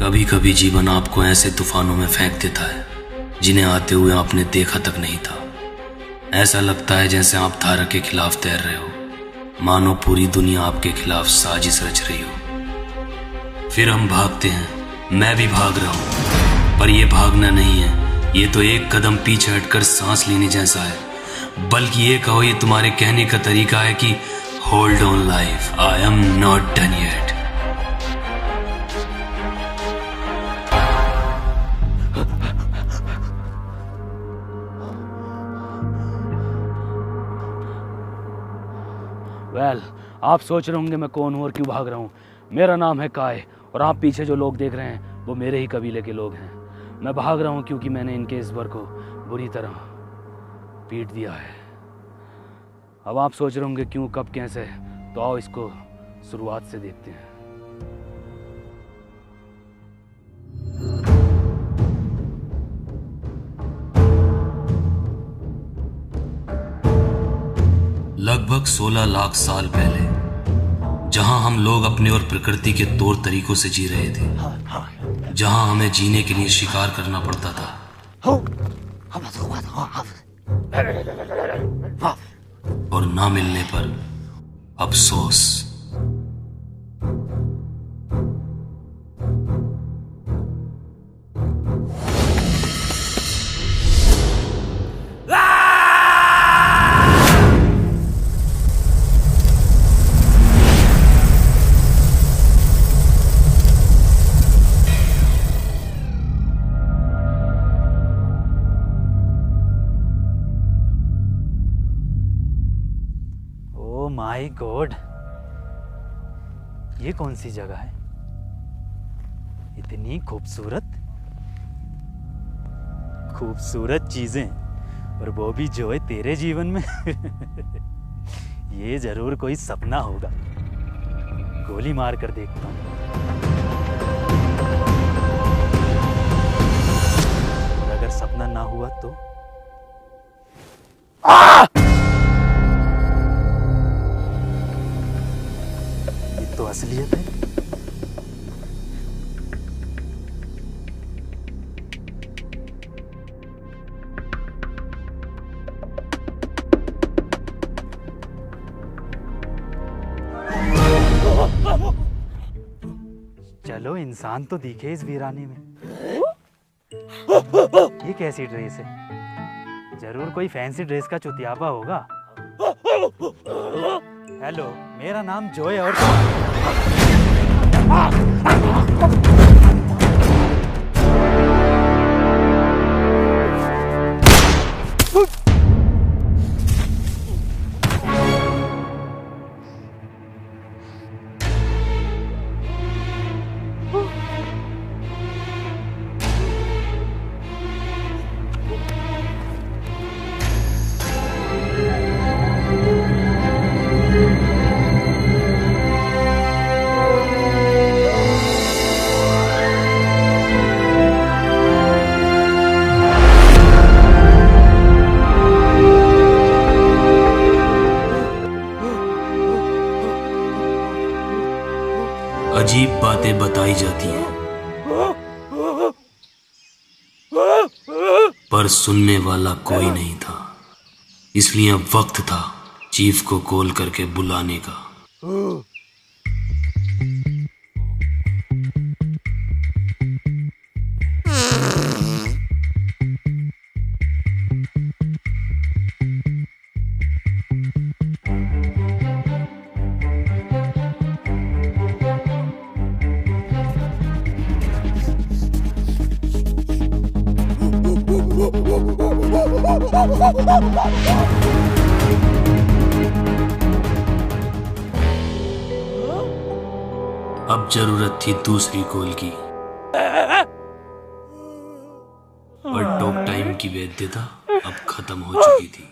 कभी कभी जीवन आपको ऐसे तूफानों में फेंक देता है जिन्हें आते हुए आपने देखा तक नहीं था। ऐसा लगता है जैसे आप धारा के खिलाफ तैर रहे हो, मानो पूरी दुनिया आपके खिलाफ साजिश रच रही हो। फिर हम भागते हैं, मैं भी भाग रहा हूं, पर यह भागना नहीं है, ये तो एक कदम पीछे हटकर सांस लेने जैसा है। बल्कि ये कहो, ये तुम्हारे कहने का तरीका है कि hold on life, I am not done yet. आप सोच रहे होंगे मैं कौन हूं और क्यों भाग रहा हूं। मेरा नाम है काय और आप पीछे जो लोग देख रहे हैं वो मेरे ही कबीले के लोग हैं। मैं भाग रहा हूं क्योंकि मैंने इनके इस वर को बुरी तरह पीट दिया है। अब आप सोच रहे होंगे क्यों, कब, कैसे, तो आओ इसको शुरुआत से देखते हैं। लगभग 16 लाख साल पहले, जहां हम लोग अपने और प्रकृति के तौर तरीकों से जी रहे थे, जहां हमें जीने के लिए शिकार करना पड़ता था और ना मिलने पर अफसोस। माय गॉड, ये कौन सी जगह है? इतनी खूबसूरत खूबसूरत चीजें, और वो भी जो है तेरे जीवन में। ये जरूर कोई सपना होगा। गोली मार कर देखता हूं, और अगर सपना ना हुआ तो तो असलियत है। चलो, इंसान तो दिखे इस वीराने में। ये कैसी ड्रेस है? जरूर कोई फैंसी ड्रेस का चुतियापा होगा। हेलो, मेरा नाम जोय और अजीब बातें बताई जाती हैं, पर सुनने वाला कोई नहीं था। इसलिए अब वक्त था चीफ को कॉल करके बुलाने का। अब जरूरत थी दूसरी कॉल की, पर टॉक टाइम की वैधता अब खत्म हो चुकी थी।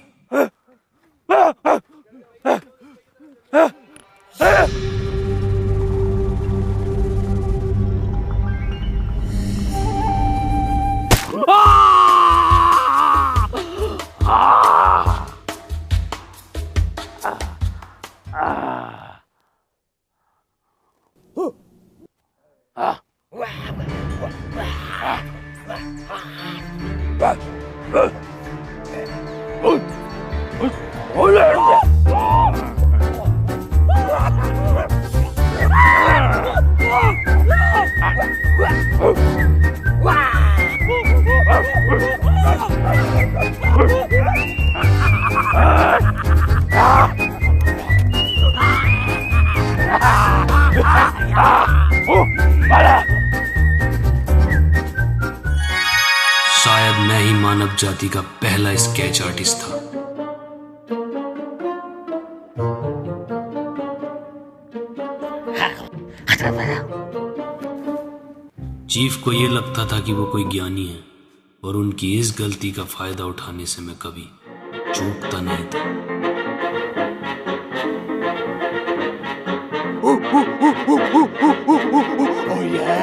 शायद मैं ही मानव जाति का पहला स्केच आर्टिस्ट था। चीफ को यह लगता था कि वो कोई ज्ञानी है और उनकी इस गलती का फायदा उठाने से मैं कभी चूकता नहीं था। Oh yeah!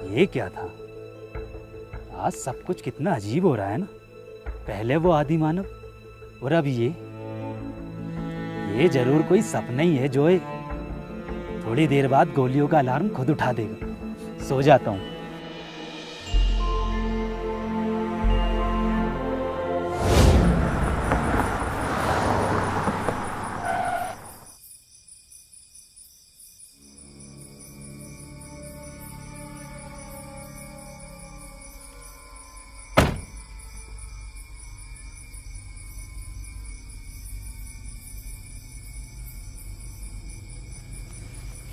ये क्या था? आज सब कुछ कितना अजीब हो रहा है ना। पहले वो आदि मानव और अब ये जरूर कोई सपना ही है जोए। थोड़ी देर बाद गोलियों का अलार्म खुद उठा देगा। सो जाता हूँ।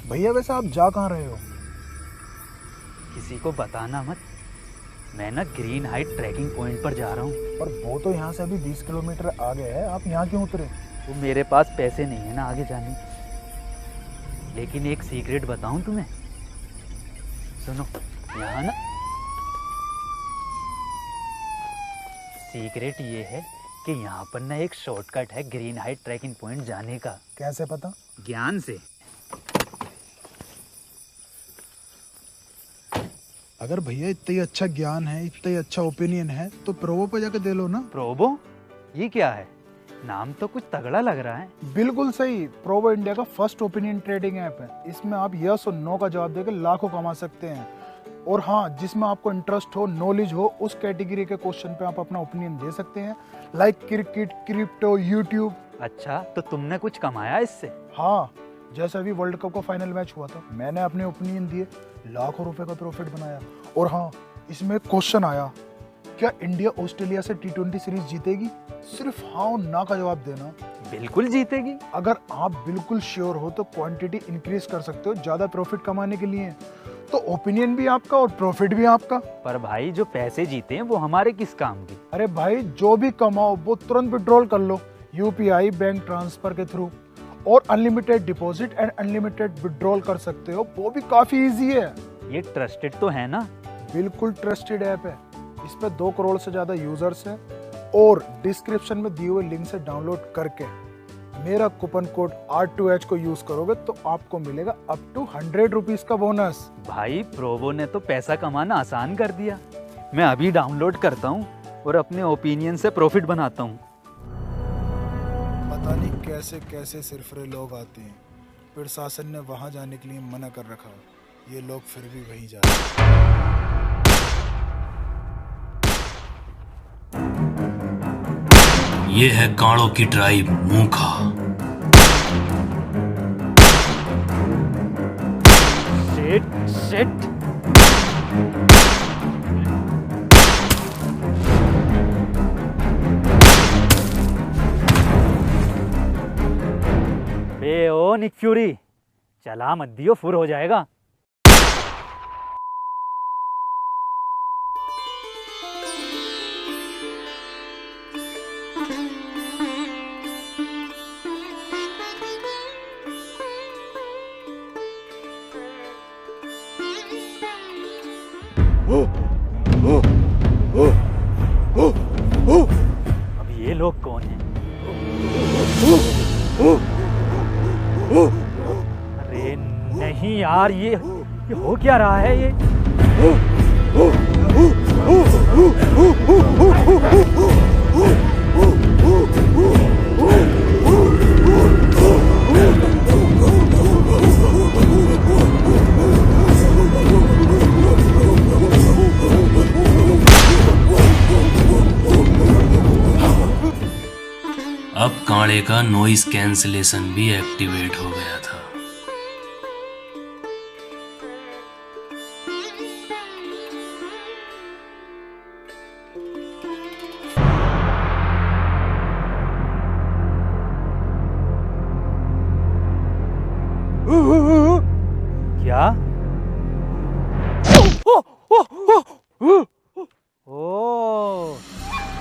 भैया वैसे आप जा कहाँ रहे हो? किसी को बताना मत। मैं ना ग्रीन हाइट ट्रैकिंग पॉइंट पर जा रहा हूँ। और वो तो यहाँ से अभी 20 किलोमीटर आगे है, आप यहाँ क्यों उतरे? वो मेरे पास पैसे नहीं है ना आगे जाने के। लेकिन एक सीक्रेट बताऊं तुम्हें, सुनो। यहाँ ना सीक्रेट ये है कि यहाँ पर ना एक शॉर्टकट है ग्रीन हाइट ट्रैकिंग पॉइंट जाने का। कैसे पता? ज्ञान से। अगर भैया इतना ही अच्छा ज्ञान है, इतना ही अच्छा ओपिनियन है, तो प्रोवो पे जाके दे लो ना। प्रोबो? ये क्या है? नाम तो कुछ तगड़ा लग रहा है। बिल्कुल सही। प्रोवो इंडिया का फर्स्ट ओपिनियन ट्रेडिंग ऐप है। इसमें आप यस और नो का जवाब देकर लाखों कमा सकते हैं। और हाँ, जिसमें आपको इंटरेस्ट हो, नॉलेज हो, उस कैटेगरी के क्वेश्चन पे आप अपना ओपिनियन दे सकते हैं, लाइक क्रिकेट, क्रिप्टो, यूट्यूब। अच्छा, तो तुमने कुछ कमाया इससे? हाँ, जैसे अभी वर्ल्ड कप का फाइनल मैच हुआ था, मैंने अपने ओपिनियन दिए, लाखों रुपए का प्रॉफिट बनाया। और हाँ, इसमें क्वेश्चन आया, क्या इंडिया ऑस्ट्रेलिया से T20 सीरीज जीतेगी? सिर्फ हाँ और ना का जवाब देना। बिल्कुल जीतेगी। अगर आप बिल्कुल श्योर हो तो क्वांटिटी इंक्रीज कर सकते हो ज्यादा प्रॉफिट कमाने के लिए। तो ओपिनियन भी आपका और प्रॉफिट भी आपका। पर भाई, जो पैसे जीते हैं वो हमारे किस काम के? अरे भाई, जो भी कमाओ वो तुरंत विड्रॉल कर लो UPI बैंक ट्रांसफर के थ्रू। और unlimited deposit and unlimited withdrawal कर सकते हो, वो भी काफी इजी है। ये ट्रस्टेड तो है ना? बिल्कुल ट्रस्टेड ऐप है। इस पे 2 करोड़ से ज्यादा यूजर्स हैं। और डिस्क्रिप्शन में दिए हुए लिंक से डाउनलोड करके मेरा कूपन कोड R2H को यूज करोगे तो आपको मिलेगा अप टू 100 रुपीज का बोनस। भाई, प्रोवो ने तो पैसा कमाना आसान कर दिया। मैं अभी डाउनलोड करता हूँ और अपने ओपिनियन से प्रॉफिट बनाता हूँ। पता नहीं कैसे कैसे सिरफरे लोग आते हैं। प्रशासन ने वहां जाने के लिए मना कर रखा, ये लोग फिर भी वहीं जा रहे हैं। ये है कांड़ों की ट्राइब मूखा। Shit shit. बे ओ निक फ्यूरी, चला मत दियो, फुर हो जाएगा। अब ये लोग कौन हैं? अरे नहीं यार, ये हो क्या रहा है ये? अब कांड़े का नॉइस कैंसलेशन भी एक्टिवेट हो गया था। क्या? ओ,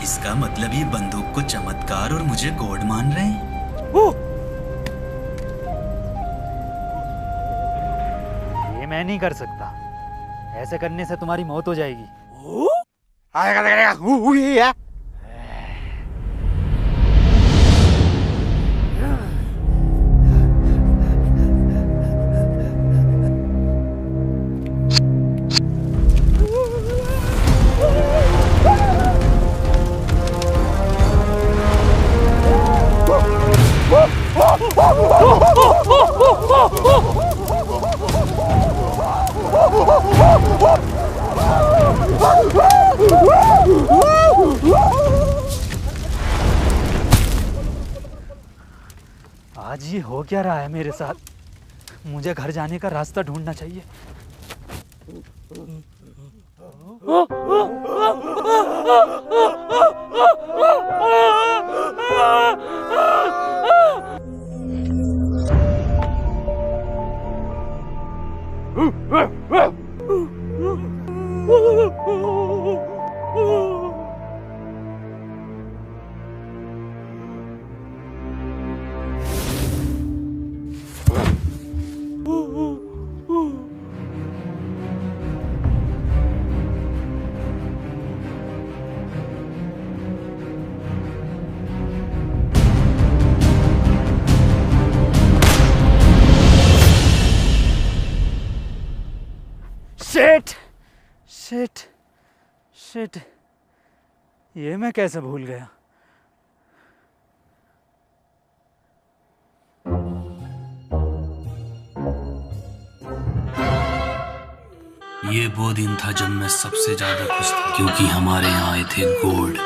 इसका मतलब ये बंदूक को चमत्कार और मुझे गॉड मान रहे हैं। ये मैं नहीं कर सकता। ऐसे करने से तुम्हारी मौत हो जाएगी। आज ये हो क्या रहा है मेरे साथ? मुझे घर जाने का रास्ता ढूंढना चाहिए। शिट शिट शिट, ये मैं कैसे भूल गया? ये वो दिन था जब मैं सबसे ज्यादा खुश था, क्योंकि हमारे यहाँ आए थे गॉड।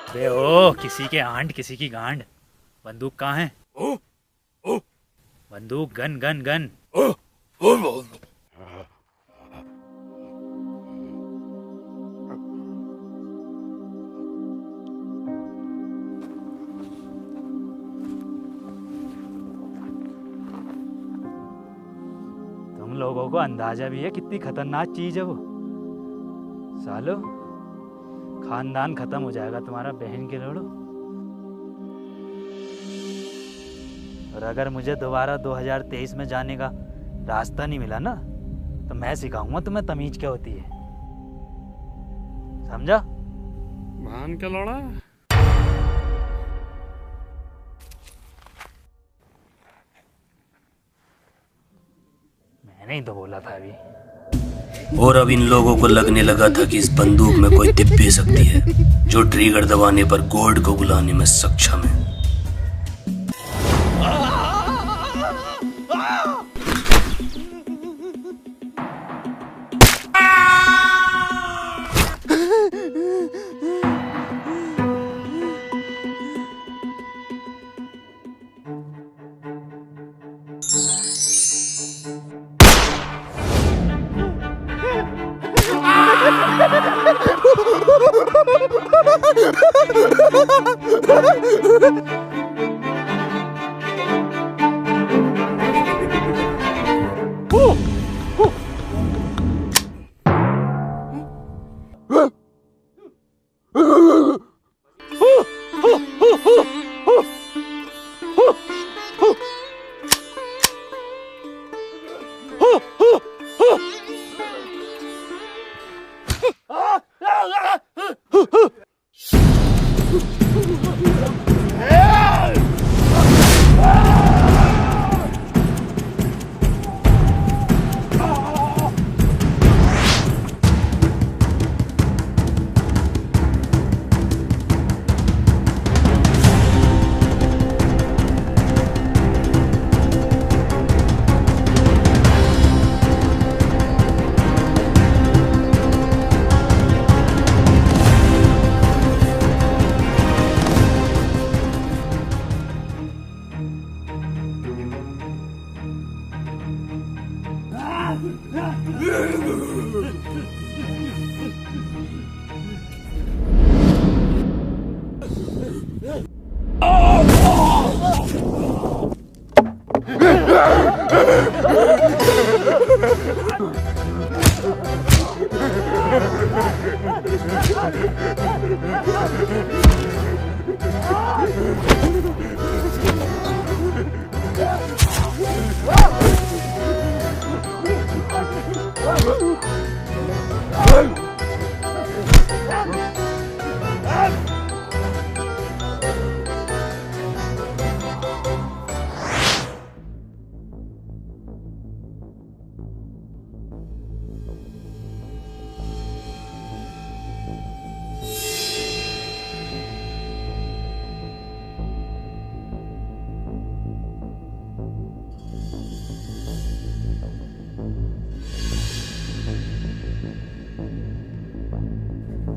बे ओ, किसी के आंट किसी की गांड। बंदूक कहाँ है? बंदूक, गन गन गन। लोगों को अंदाजा भी है कितनी खतरनाक चीज है वो। सालो, खानदान खत्म हो जाएगा तुम्हारा, बहन के लोड़ो। और अगर मुझे दोबारा 2023 में जाने का रास्ता नहीं मिला ना, तो मैं सिखाऊंगा तुम्हें तमीज क्या होती है, समझा? बहन के लोड़ा। मैंने ही तो बोला था अभी। और अब इन लोगों को लगने लगा था कि इस बंदूक में कोई दिव्य शक्ति है जो ट्रिगर दबाने पर गॉड को बुलाने में सक्षम है।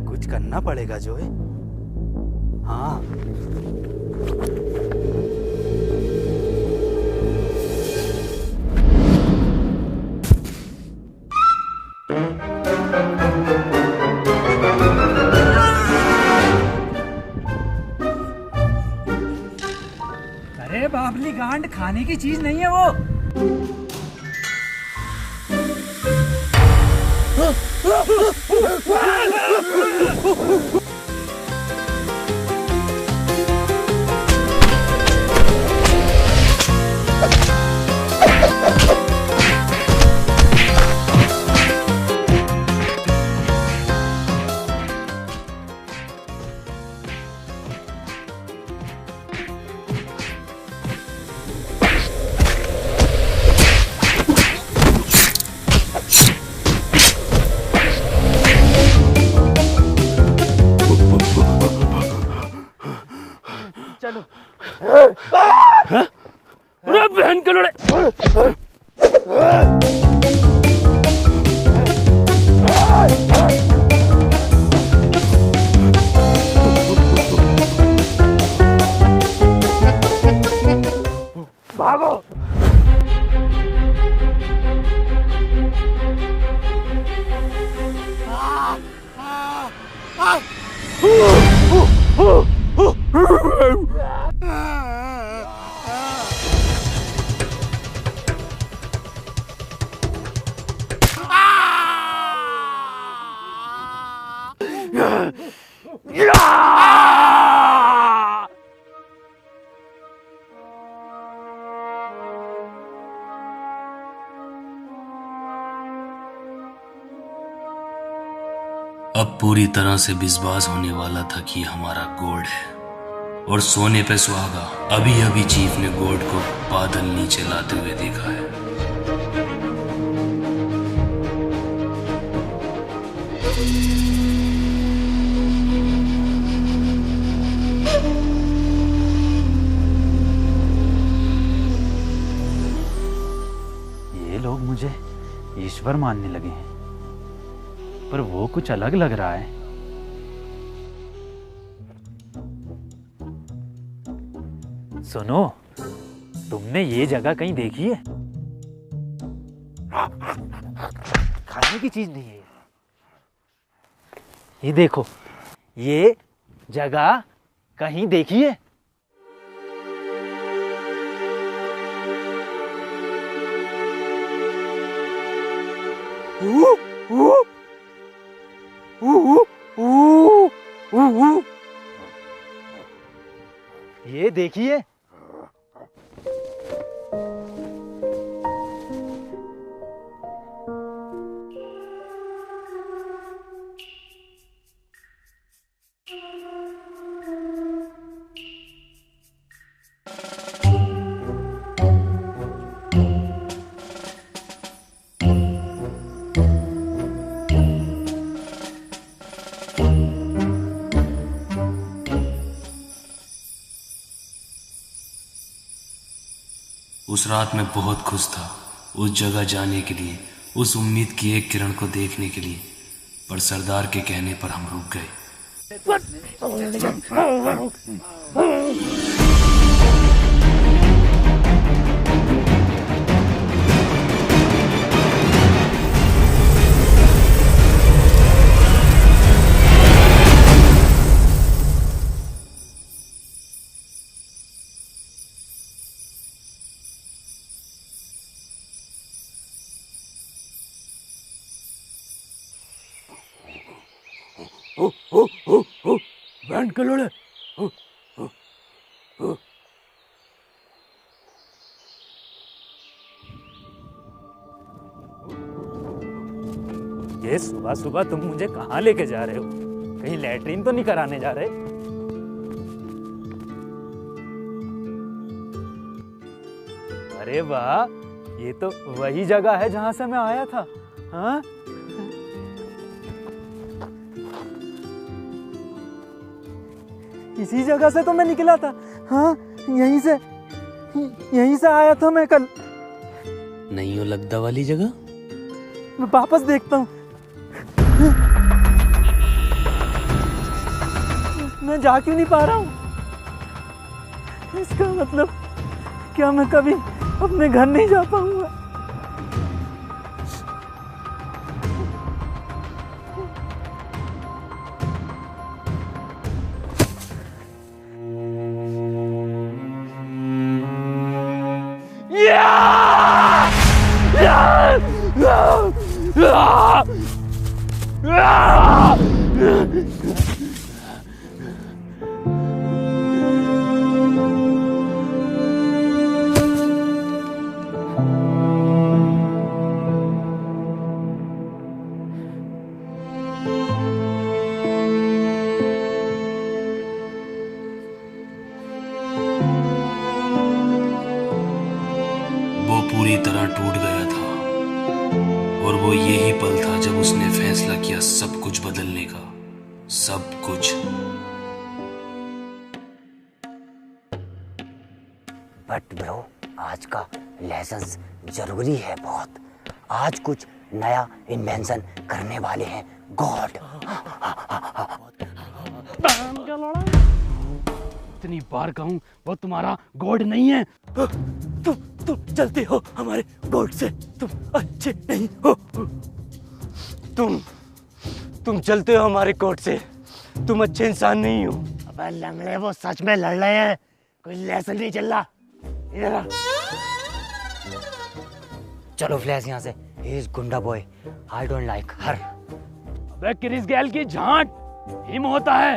कुछ करना पड़ेगा जोए। हाँ, अरे बाबली गांड, खाने की चीज नहीं है वो। चलो। अरे बहन के लोड़े। भागो। अब पूरी तरह से विश्वास होने वाला था कि हमारा गॉड है, और सोने पे सुहागा। अभी अभी चीफ ने गॉड को बादल नीचे लाते हुए देखा है। ये लोग मुझे ईश्वर मानने लगे हैं, पर वो कुछ अलग लग रहा है। सुनो, तुमने ये जगह कहीं देखी है? खाने की चीज नहीं है ये देखो, ये जगह कहीं देखी है? ये देखिए, उस रात मैं बहुत खुश था, उस जगह जाने के लिए, उस उम्मीद की एक किरण को देखने के लिए, पर सरदार के कहने पर हम रुक गए। बैंड के लोड़े, ये सुबह सुबह तुम मुझे कहाँ लेके जा रहे हो? कहीं लैट्रिन तो नहीं कराने जा रहे? अरे वाह, ये तो वही जगह है जहां से मैं आया था। हाँ, इसी जगह से तो मैं निकला था। हाँ, यहीं से आया था मैं कल। नहीं हो लगदा वाली जगह? मैं वापस देखता हूँ। मैं जा क्यों नहीं पा रहा हूँ? इसका मतलब क्या मैं कभी अपने घर नहीं जा पाऊंगा? वो पूरी तरह टूट गया था, और वो यही पल था जब उसने फैसला किया सब कुछ बदलने का। सब कुछ। बट ब्रो, आज का लेसन्स जरूरी है बहुत। आज कुछ नया इन्वेंशन करने वाले हैं गॉड। इतनी बार कहूं, वो तुम्हारा गॉड नहीं है। तुम चलते हो हमारे गॉड से, तुम अच्छे नहीं हो। तुम चलते हो हमारे गॉड से, तुम अच्छे इंसान नहीं हो। अबे लंगड़े, वो सच में लड़ रहे हैं, कोई लेसन नहीं चल रहा। इधर आ। चलो फ्लैश यहाँ से। ही इज गुंडा बॉय, आई डोंट लाइक हर। अबे क्रिस गैल की झांट, हिम होता है।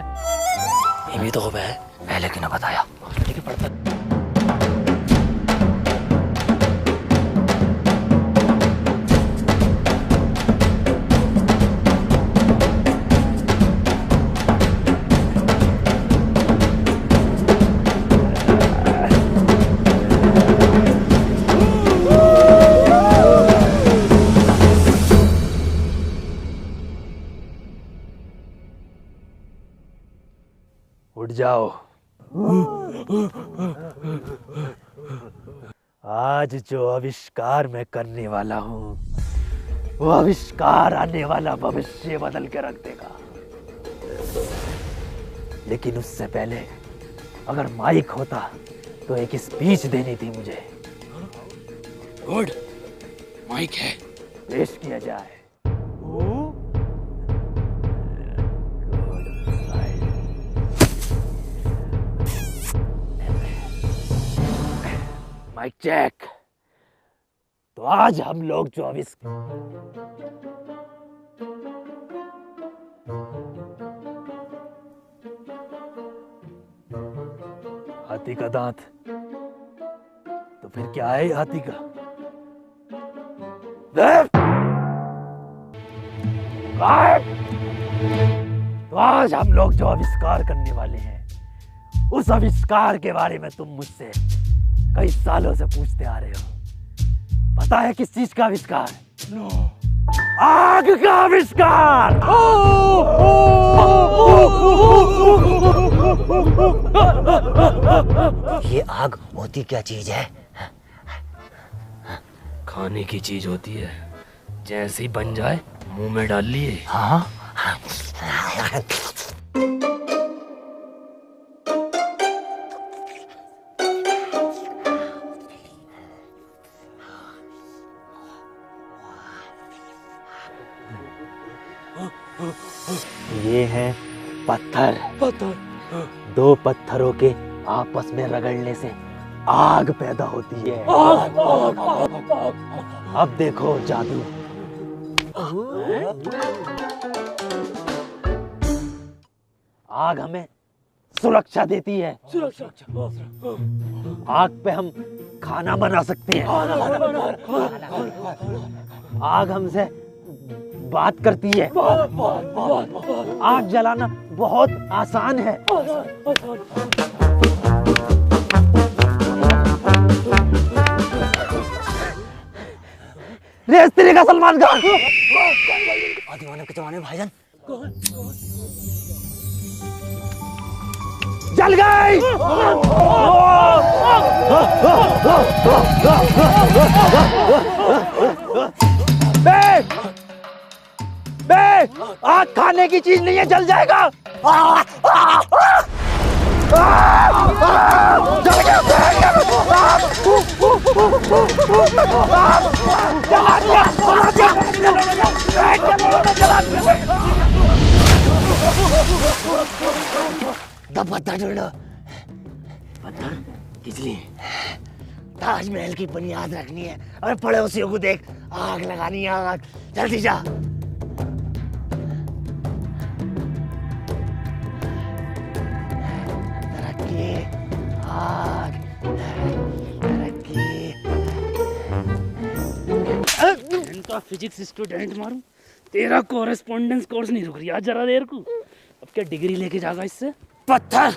ये भी तो है, पहले क्यों ना बताया? ठीक है, पढ़ता। उठ जाओ। आज जो आविष्कार मैं करने वाला हूँ, वो आविष्कार आने वाला भविष्य बदल के रख देगा। लेकिन उससे पहले अगर माइक होता तो एक स्पीच देनी थी मुझे। गुड, माइक है। पेश किया जाए। Mic check. तो आज हम लोग जो हाथी का दांत, तो फिर क्या है हाथी का? तो आज हम लोग जो आविष्कार करने वाले हैं, उस आविष्कार के बारे में तुम मुझसे कई सालों से पूछते आ रहे हो। पता है किस चीज का आविष्कार? नो। आग का आविष्कार। ये आग होती क्या चीज है? खाने की चीज होती है, जैसे ही बन जाए मुंह में डाल लिए। हाँ। ये है पत्थर। दो पत्थरों के आपस में रगड़ने से आग पैदा होती है। अब देखो जादू। आग हमें सुरक्षा देती है। आग पे हम खाना बना सकते हैं। आग हमसे बात करती है। आग जलाना बहुत आसान है। रेस तेरे का सलमान खान। दीवाने के जमाने में भाईजान जल गई। बे, आग खाने की चीज नहीं है, जल जाएगा। पत्थर ढूंढो। पत्थर किस लिए? ताजमहल की बुनियाद रखनी है और पड़ोसियों को देख आग लगानी है। आग जल्दी जा। तरक्की, आग, तरक्की। इनका फिजिक्स स्टूडेंट मारूं, तेरा कोरेस्पोंडेंस कोर्स नहीं रुक रही जरा देर को। अब क्या डिग्री लेके जाएगा इससे? पत्थर,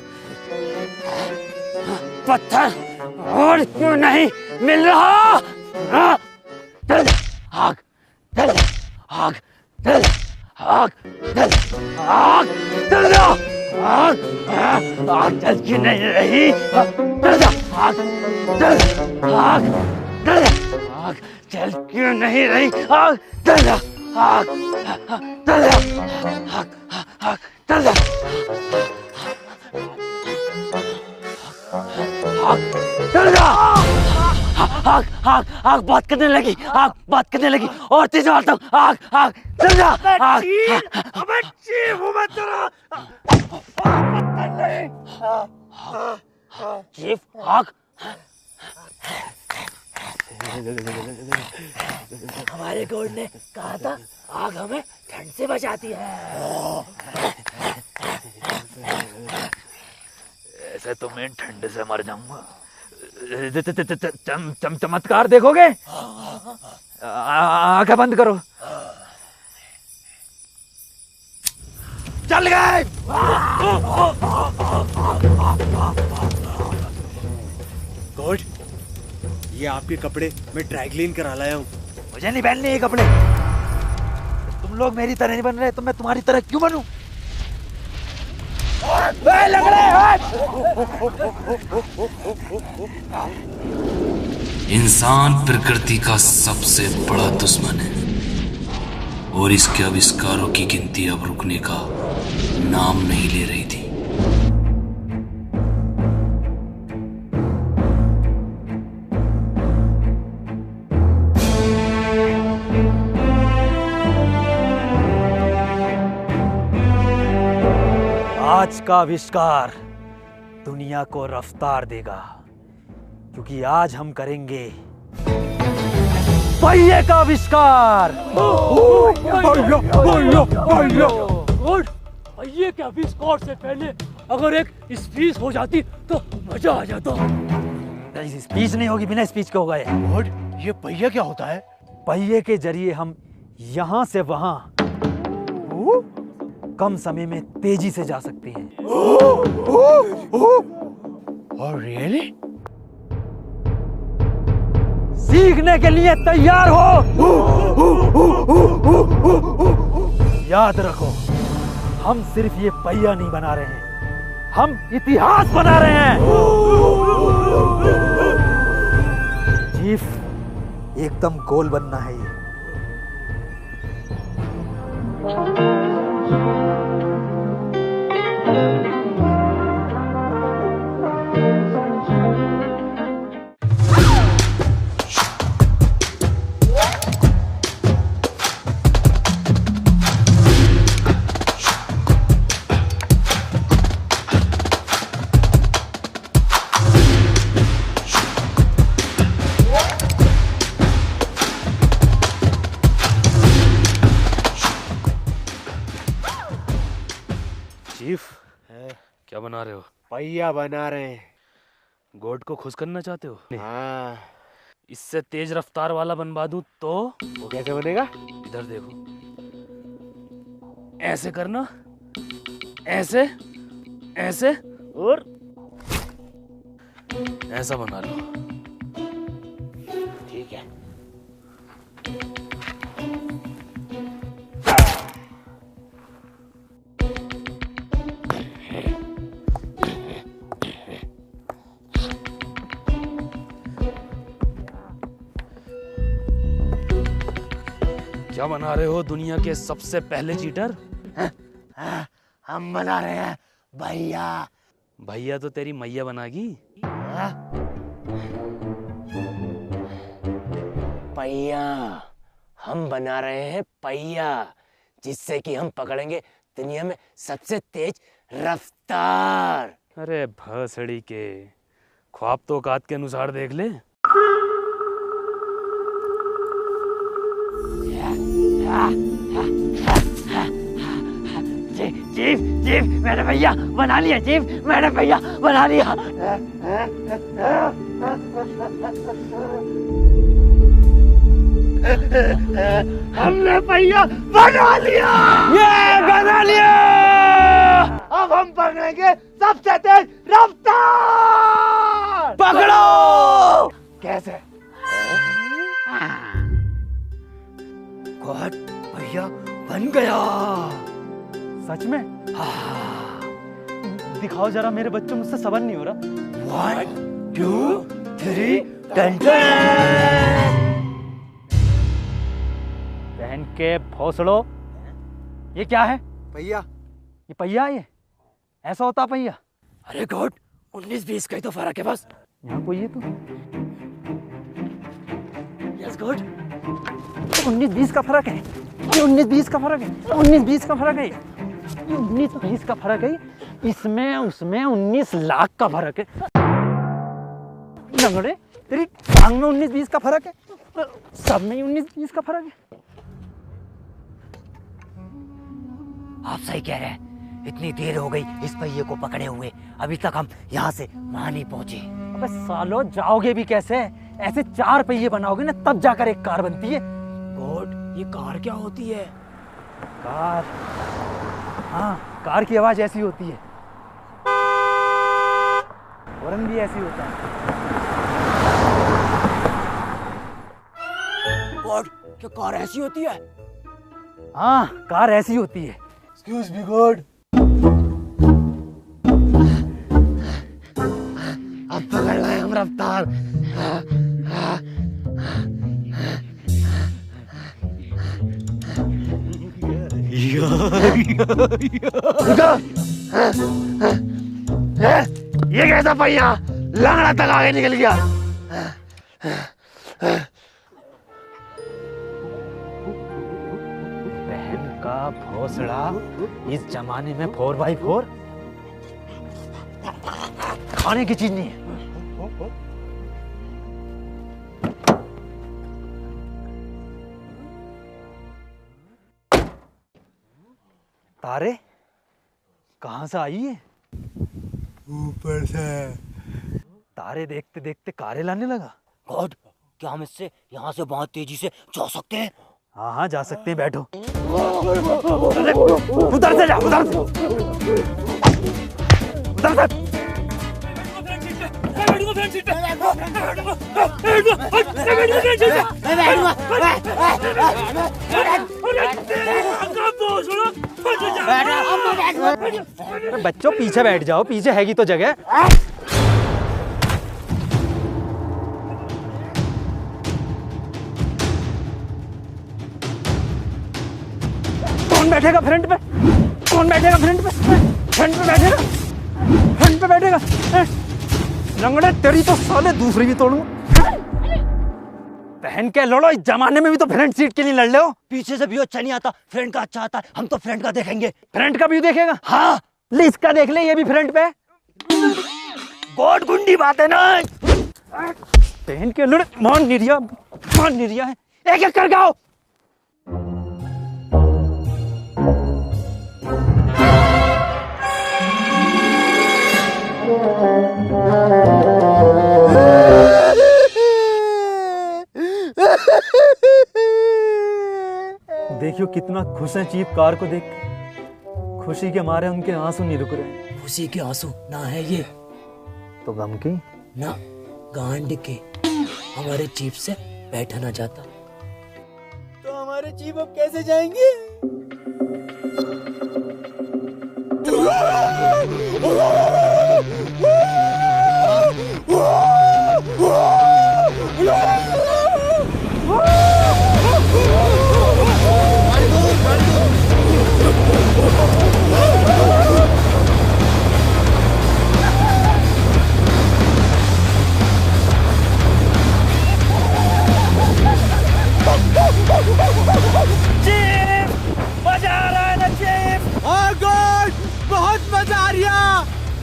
पत्थर और क्यों नहीं मिल रहा? चल आग, चल आग, चल आग, चल आग, चल आग, आग जल क्यों नहीं रही? चल आग, चल आग, चल आग जल क्यों नहीं रही? आग चल आग, चल आग, आग चल चल जा। आग, आग, आग बात करने लगी। आग बात करने लगी और तेज मारता हूँ। आग, आग, चल जा। आग, चीफ, आग। हमारे गॉड ने कहा था आग हमें ठंड से बचाती है। मैं ठंड से मर जाऊंगा। चमत्कार देखोगे? आंखें बंद करो। चल गए। गॉड, ये आपके कपड़े मैं ड्राई क्लीन करा लाया हूँ। मुझे नहीं पहनने ये कपड़े। तुम लोग मेरी तरह नहीं बन रहे तो मैं तुम्हारी तरह क्यों बनूं? इंसान प्रकृति का सबसे बड़ा दुश्मन है और इसके आविष्कारों की गिनती अब रुकने का नाम नहीं ले रही थी। आज का आविष्कार दुनिया को रफ्तार देगा, क्योंकि आज हम करेंगे पहिए का आविष्कार। पहिए के आविष्कार से पहले अगर एक स्पीच हो जाती तो मजा आ जाता। स्पीच नहीं होगी, बिना स्पीच के होगा ये। गॉड, ये पहिया क्या होता है? पहिए के जरिए हम यहां से वहां कम समय में तेजी से जा सकते हैं। और रियली? सीखने के लिए तैयार हो? याद रखो, हम सिर्फ ये पहिया नहीं बना रहे हैं, हम इतिहास बना रहे हैं। चीफ, एकदम गोल बनना है ये। चीफ, क्या बना रहे हो? पहिया बना रहे हैं। गोड को खुश करना चाहते हो? हाँ। इससे तेज रफ्तार वाला बनवा दूं तो? वो कैसे बनेगा? इधर देखो, ऐसे करना, ऐसे, ऐसे और ऐसा बना लो। ठीक है। क्या बना रहे हो दुनिया के सबसे पहले चीटर? हम बना रहे हैं भैया। भैया तो तेरी मैया बनागी। पहिया, हम बना रहे हैं पहिया, जिससे कि हम पकड़ेंगे दुनिया में सबसे तेज रफ्तार। अरे भसड़ी के, ख्वाब तो औकात के अनुसार देख ले। चीफ, चीफ, मैंने भैया बना लिया। चीफ, मैंने भैया बना लिया। हमने भैया बना लिया। ये बना लिया। अब हम पकड़ेंगे सबसे तेज रफ्तार। पकड़ो। कैसे? गॉड, भैया बन गया। सच में? हाँ। दिखाओ जरा, मेरे बच्चों, मुझसे सबर नहीं हो रहा। 1 2 3 10। बहन के भोसड़ो, ये क्या है? पहिया। ये पहिया है? ये ऐसा होता पहिया? अरे गॉड, 19-20 का ही तो फर्क है बस। यहाँ कोई है तो? यस गॉड, 19-20 का फर्क है। ये 19-20 का फर्क है। 19-20 का फर्क है। 19-20 का फर्क है। इसमें उसमें 19 लाख का फर्क है। लंगड़े, तेरी टांग में 19-20 का फर्क है, सब में 19-20 का फर्क है। आप सही कह रहे हैं। इतनी देर हो गई इस पहिए को पकड़े हुए, अभी तक हम यहाँ से वहाँ नहीं पहुँचे। अबे सालो, जाओगे भी कैसे? ऐसे 4 पहिए बनाओगे ना तब जाकर एक कार बनती है। गॉड, ये कार क्या होती है? कार? हाँ, कार की आवाज ऐसी होती है, हॉर्न भी ऐसी होता है। गॉड, क्या कार ऐसी होती है? हाँ, कार ऐसी होती है। Excuse me God. अब पकड़ लाए हम रफ्तार। ये कैसा पहिया लंगड़ा तक आगे निकल गया। बहन का भोसड़ा, इस जमाने में 4x4 खाने की चीज नहीं है। तारे कहां से आई है? ऊपर से। तारे देखते देखते कारे लाने लगा। गॉड, क्या हम इससे यहाँ से बहुत तेजी से जा सकते हैं? हाँ हाँ, जा सकते हैं, बैठो। उधर से जा, उधर से, उधर से। बच्चों पीछे बैठ जाओ, पीछे हैगी तो जगह। कौन बैठेगा फ्रंट पे? कौन बैठेगा फ्रंट पे? फ्रंट पे बैठेगा, फ्रंट पे बैठेगा। लंगड़े, तेरी तो साले दूसरी भी तोड़ूं। पहन के लड़ो, इस जमाने में भी तो फ्रंट सीट के लिए लड़ ले हो। पीछे से व्यू अच्छा नहीं आता, फ्रंट का अच्छा आता है। हम तो फ्रंट का देखेंगे। फ्रंट का व्यू देखेगा? हाँ। ले इसका देख ले, ये भी फ्रंट पे। गॉड, गुंडी बात है ना। पहन के लड़े, मान निरिया है। एक एक कर गाओ। देखियो कितना खुश है चीफ कार को देख के। खुशी के मारे उनके आंसू नहीं रुक रहे। खुशी के आंसू ना है ये, तो गम की ना गांड के। हमारे चीफ से बैठा ना जाता तो हमारे चीफ अब कैसे जाएंगे?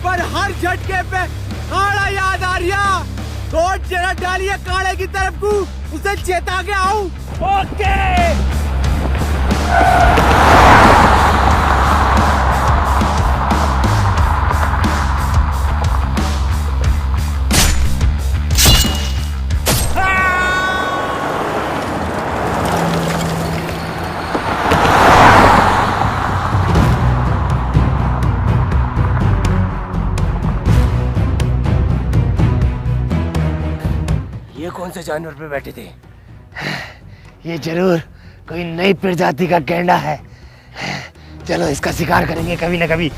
पर हर झटके पे काड़ा याद आ रिया। कोट जरा डालिए काड़े की तरफ को, उसे चेता के आऊं। ओके। कौन से जानवर पे बैठे थे? ये जरूर कोई नई प्रजाति का गैंडा है। चलो इसका शिकार करेंगे कभी ना कभी।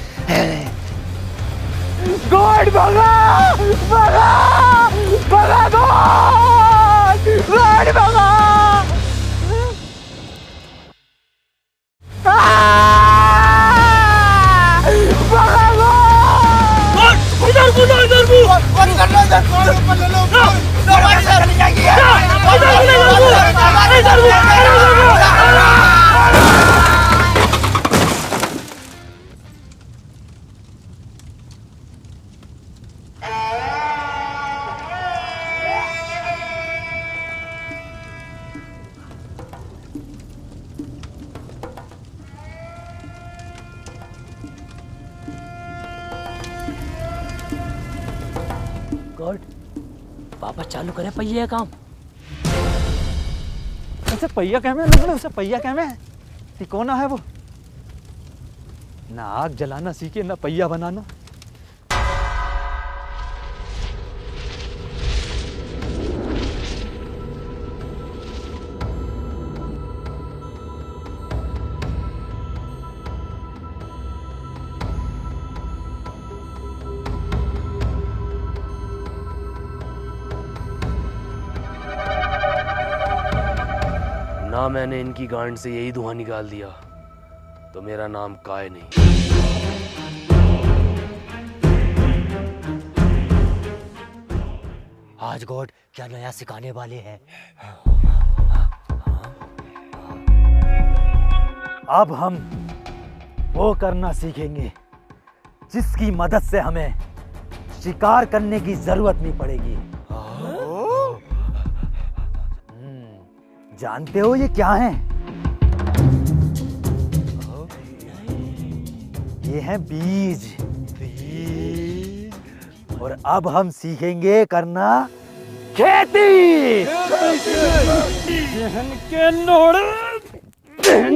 गॉड, भगा भगा भगा, गॉड गॉड भगा। गॉड, वापस चालू करे पहिए काम। उसे पहिया कहमे लोग, उसे पहिया कहमे तिकोना है वो। ना आग जलाना सीखे ना पहिया बनाना। ना मैंने इनकी गांड से यही धुआं निकाल दिया तो मेरा नाम काय नहीं। आज गॉड क्या नया सिखाने वाले हैं। अब हम वो करना सीखेंगे जिसकी मदद से हमें शिकार करने की जरूरत नहीं पड़ेगी। जानते हो ये क्या है? ये हैं बीज। और अब हम सीखेंगे करना खेती। बहन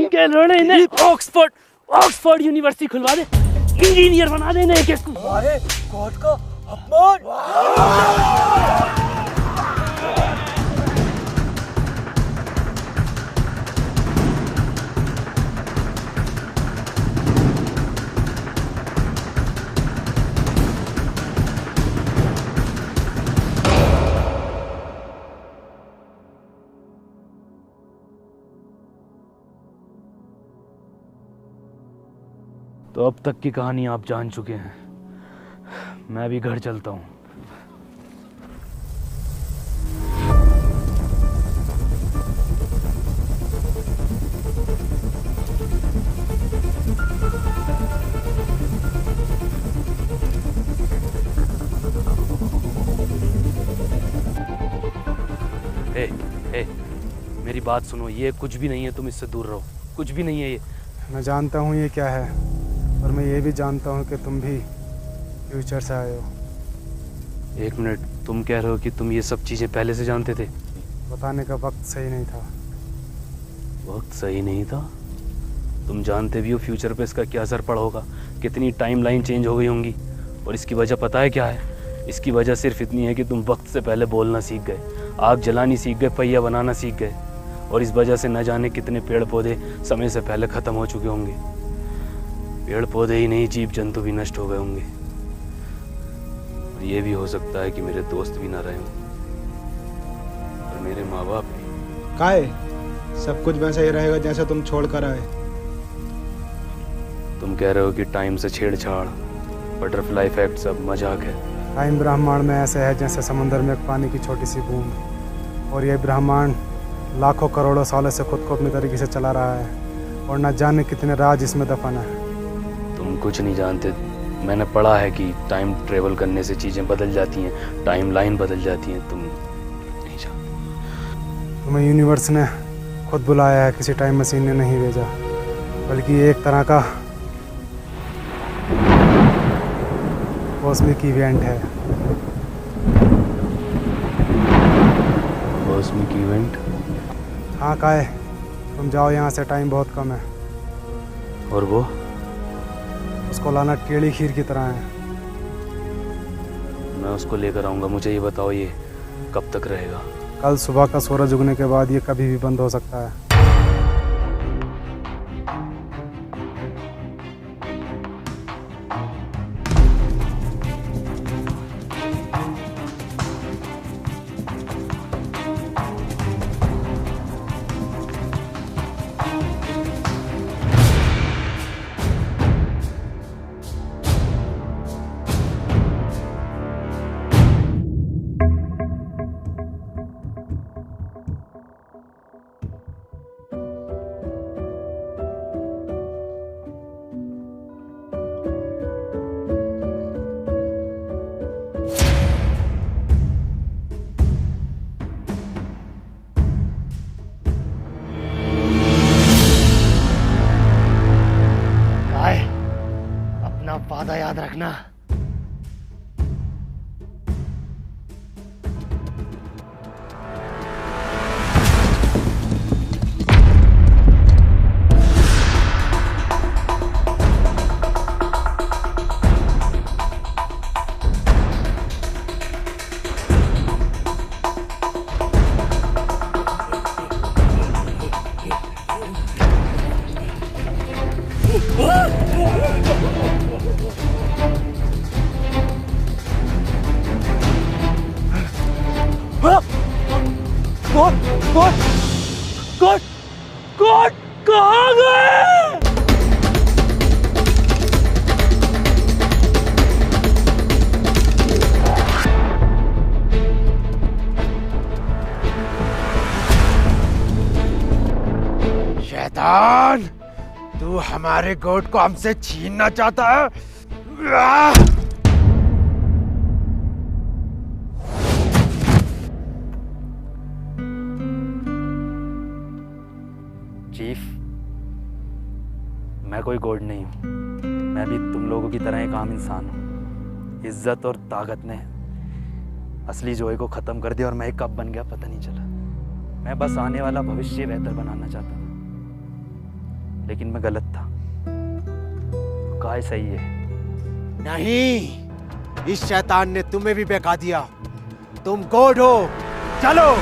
के लोड़े ने ऑक्सफोर्ड यूनिवर्सिटी खुलवा दे, इंजीनियर बना देने एक एक को। अरे गॉड का अपमान। तो अब तक की कहानी आप जान चुके हैं। मैं भी घर चलता हूँ। हे, मेरी बात सुनो, ये कुछ भी नहीं है, तुम इससे दूर रहो। कुछ भी नहीं है ये। मैं जानता हूँ ये क्या है, और मैं ये भी जानता हूँ कि तुम भी फ्यूचर से आए हो। एक मिनट, तुम कह रहे हो कि तुम ये सब चीज़ें पहले से जानते थे? बताने का वक्त सही नहीं था। वक्त सही नहीं था? तुम जानते भी हो फ्यूचर पे इसका क्या असर पड़ा होगा, कितनी टाइमलाइन चेंज हो गई होंगी। और इसकी वजह पता है क्या है? इसकी वजह सिर्फ इतनी है कि तुम वक्त से पहले बोलना सीख गए, आग जलानी सीख गए, पहिया बनाना सीख गए। और इस वजह से न जाने कितने पेड़ पौधे समय से पहले ख़त्म हो चुके होंगे। पेड़ पौधे ही नहीं, जीव जंतु भी नष्ट हो गए होंगे। और ये भी हो सकता है कि मेरे दोस्त भी ना रहे हों, और मेरे माँ बाप भी। काय सब कुछ वैसा ही रहेगा जैसा तुम छोड़ कर आए। तुम कह रहे हो कि टाइम से छेड़छाड़, बटरफ्लाई इफेक्ट सब मजाक है? टाइम ब्रह्मांड में ऐसे है जैसे समुद्र में एक पानी की छोटी सी बूंद। और यह ब्रह्मांड लाखों करोड़ों सालों से खुद को अपनी तरीके से चला रहा है, और न जाने कितने राज इसमें दफन है। तुम कुछ नहीं जानते। मैंने पढ़ा है कि टाइम ट्रेवल करने से चीज़ें बदल जाती हैं, टाइम लाइन बदल जाती हैं। तुम नहीं जानते। तुम्हें यूनिवर्स ने खुद बुलाया है, किसी टाइम मशीन ने नहीं भेजा, बल्कि एक तरह का कॉस्मिक इवेंट है। Cosmic event? हाँ काय, तुम जाओ यहाँ से, टाइम बहुत कम है। और वो? उसको लाना टेढ़ी खीर की तरह है। मैं उसको लेकर आऊँगा। मुझे ये बताओ, ये कब तक रहेगा? कल सुबह का सूरज उगने के बाद ये कभी भी बंद हो सकता है। वादा याद रखना। कोट कहाँ गए? शैतान, तू हमारे गोट को हमसे छीनना चाहता है? चीफ, मैं कोई गॉड नहीं हूँ। मैं भी तुम लोगों की तरह एक आम इंसान हूँ। इज्जत और ताकत ने असली जोए को ख़त्म कर दिया और मैं कब बन गया पता नहीं चला। मैं बस आने वाला भविष्य बेहतर बनाना चाहता था, लेकिन मैं गलत था। काय सही है। नहीं, इस शैतान ने तुम्हें भी बहका दिया। तुम गॉड हो। चलो।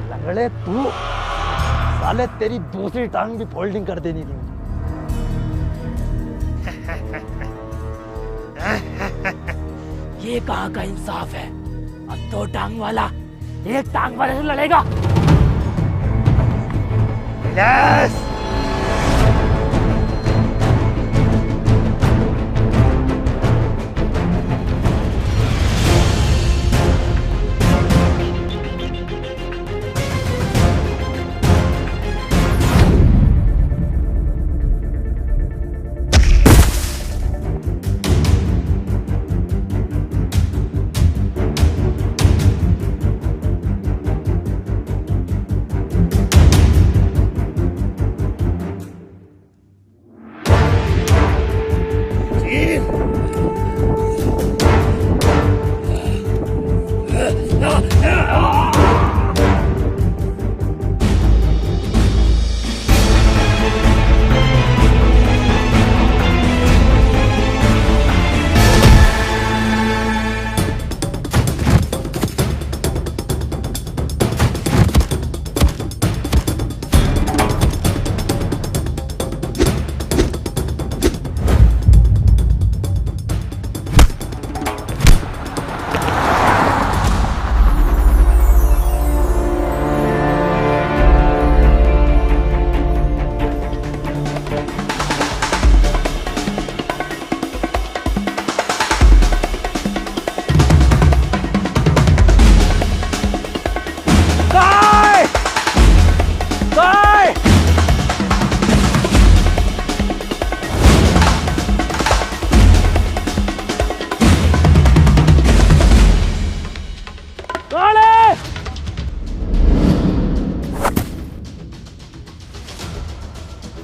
लंगड़े तू, साले तेरी दूसरी टांग भी फोल्डिंग कर देनी थी। ये कहाँ का इंसाफ है? अब 2 टांग वाला एक टांग वाले से लड़ेगा।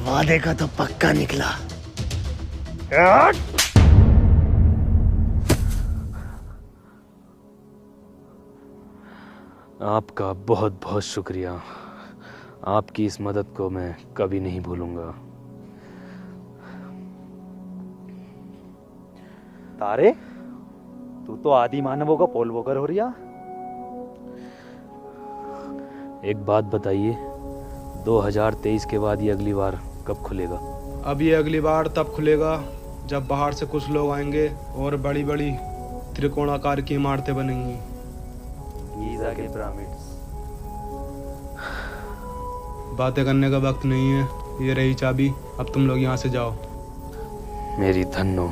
वादे का तो पक्का निकला। आपका बहुत बहुत शुक्रिया। आपकी इस मदद को मैं कभी नहीं भूलूंगा। तारे, तू तो आदि मानवों का पोल वोकर हो रिया। एक बात बताइए, 2023 के बाद ये अगली बार कब खुलेगा? अब ये अगली बार तब खुलेगा जब बाहर से कुछ लोग आएंगे और बड़ी बड़ी त्रिकोणाकार की इमारतें बनेंगी। गीज़ा के पिरामिड्स। बातें करने का वक्त नहीं है। ये रही चाबी, अब तुम लोग यहाँ से जाओ। मेरी धन्नो।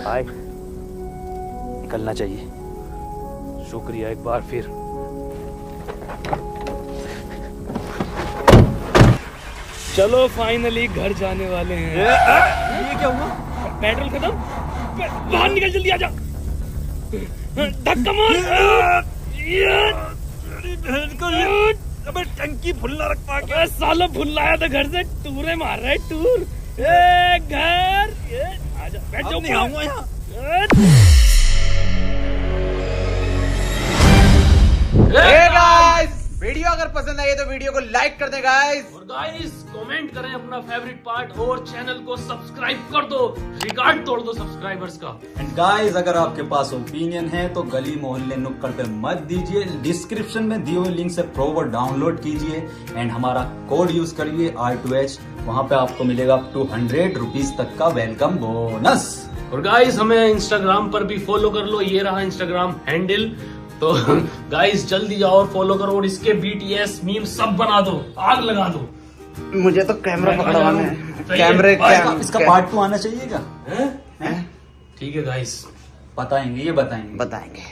हाय, निकलना चाहिए। शुक्रिया एक बार फिर। चलो फाइनली घर जाने वाले हैं। ये क्या हुआ? पेट्रोल खत्म। बाहर निकल, जल्दी आ जा। धक्का मार। अबे टंकी फुल्ला रख पा के। साला फुल आया था घर से, टूरे मार रहा है टूर। ए घर, आजा बैठ जाओ। नहीं आऊंगा यहाँ। वीडियो अगर पसंद आई तो वीडियो को लाइक कर दे गाइस। और गाइस कमेंट करें अपना फेवरेट पार्ट और चैनल को सब्सक्राइब कर दो, रिकॉर्ड तोड़ दो सब्सक्राइबर्स का। एंड गाइस अगर आपके पास ओपिनियन है तो गली मोहल्ले नुक्कड़ पे मत दीजिए, डिस्क्रिप्शन में दिए हुए लिंक से प्रोवर डाउनलोड कीजिए एंड हमारा कोड यूज करिए R2H, वहां पे आपको मिलेगा अप टू 100 रुपीज तक का वेलकम बोनस। और गाइस हमें इंस्टाग्राम पर भी फॉलो कर लो, ये रहा इंस्टाग्राम हैंडल। तो गाइस जल्दी जाओ और फॉलो करो और इसके BTS मीम सब बना दो, आग लगा दो। मुझे तो कैमरा पकड़वाना है, कैमरे इसका पार्ट 2 आना चाहिए क्या? ठीक है गाइस, बताएंगे, ये बताएंगे। बताएंगे।